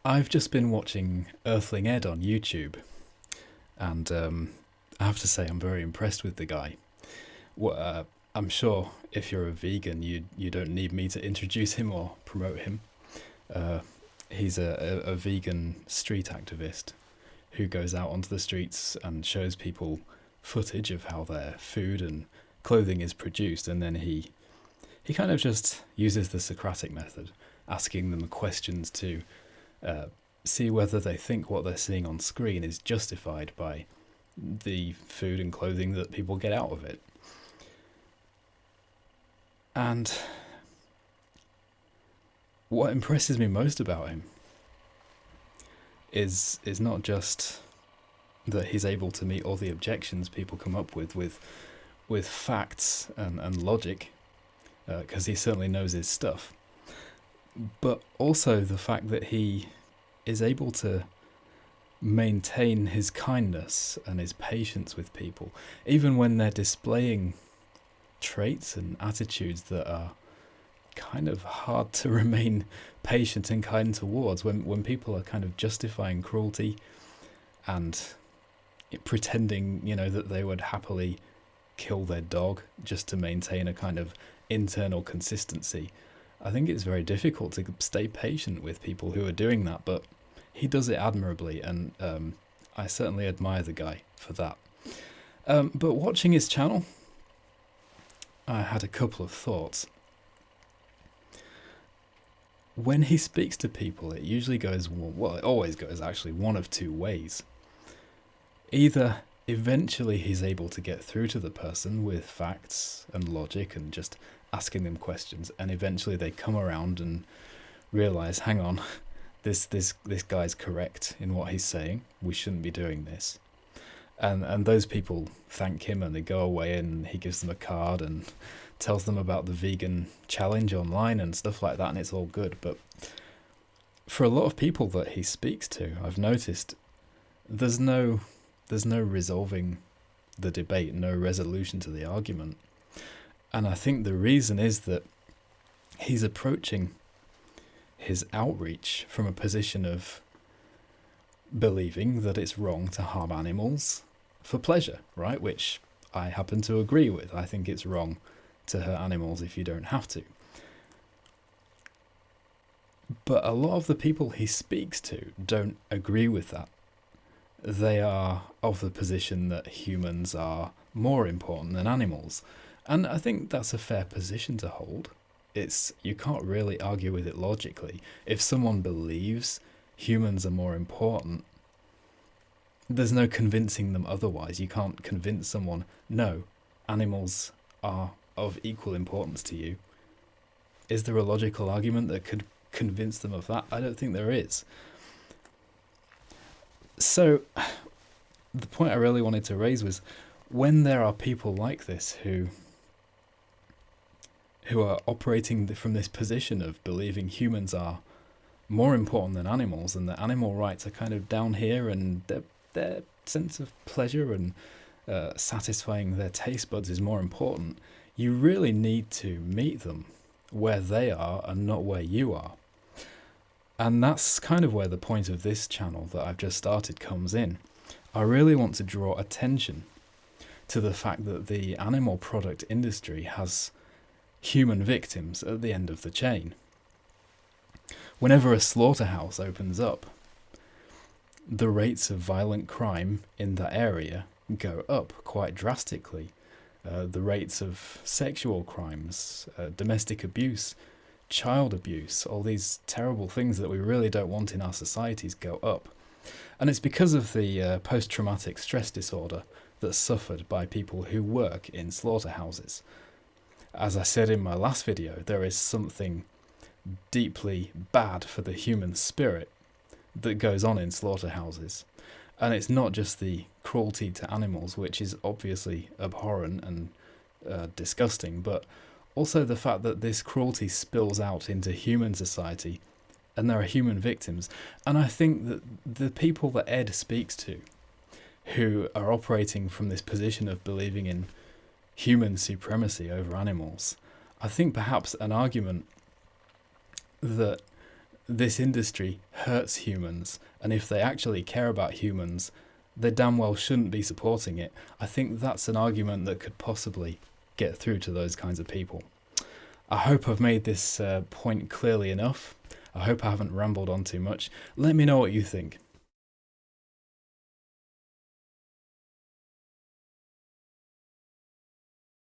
I've just been watching Earthling Ed on YouTube, and I have to say I'm very impressed with the guy. What, I'm sure if you're a vegan, you don't need me to introduce him or promote him. Uh, he's a vegan street activist who goes out onto the streets and shows people footage of how their food and clothing is produced, and then he kind of just uses the Socratic method, asking them questions to uh, see whether they think what they're seeing on screen is justified by the food and clothing that people get out of it. And what impresses me most about him is not just that he's able to meet all the objections people come up with facts and logic, because he certainly knows his stuff, but also the fact that he is able to maintain his kindness and his patience with people, even when they're displaying traits and attitudes that are kind of hard to remain patient and kind towards, when people are kind of justifying cruelty and pretending, that they would happily kill their dog just to maintain a kind of internal consistency. I think it's very difficult to stay patient with people who are doing that, but he does it admirably, and I certainly admire the guy for that. But watching his channel, I had a couple of thoughts. When he speaks to people, it usually goes, well, it always goes actually one of two ways. Either eventually he's able to get through to the person with facts and logic and just asking them questions, and eventually they come around and realize, hang on, this guy's correct in what he's saying, we shouldn't be doing this. And those people thank him and they go away, and he gives them a card and tells them about the vegan challenge online and stuff like that, and it's all good. But for a lot of people that he speaks to, I've noticed there's no resolving the debate, no resolution to the argument. And I think the reason is that he's approaching his outreach from a position of believing that it's wrong to harm animals for pleasure, right? Which I happen to agree with. I think it's wrong to hurt animals if you don't have to. But a lot of the people he speaks to don't agree with that. They are of the position that humans are more important than animals. And I think that's a fair position to hold. You can't really argue with it logically. If someone believes humans are more important, there's no convincing them otherwise. You can't convince someone, no, animals are of equal importance to you. Is there a logical argument that could convince them of that? I don't think there is. So the point I really wanted to raise was, when there are people like this who are operating from this position of believing humans are more important than animals, and that animal rights are kind of down here, and their sense of pleasure and satisfying their taste buds is more important, you really need to meet them where they are and not where you are. And that's kind of where the point of this channel that I've just started comes in. I really want to draw attention to the fact that the animal product industry has human victims at the end of the chain. Whenever a slaughterhouse opens up, the rates of violent crime in that area go up quite drastically. The rates of sexual crimes, domestic abuse, child abuse, all these terrible things that we really don't want in our societies go up. And it's because of the post-traumatic stress disorder that's suffered by people who work in slaughterhouses. As I said in my last video, there is something deeply bad for the human spirit that goes on in slaughterhouses. And it's not just the cruelty to animals, which is obviously abhorrent and disgusting, but also the fact that this cruelty spills out into human society, and there are human victims. And I think that the people that Ed speaks to, who are operating from this position of believing in human supremacy over animals, I think perhaps an argument that this industry hurts humans, and if they actually care about humans, they damn well shouldn't be supporting it. I think that's an argument that could possibly get through to those kinds of people. I hope I've made this point clearly enough. I hope I haven't rambled on too much. Let me know what you think.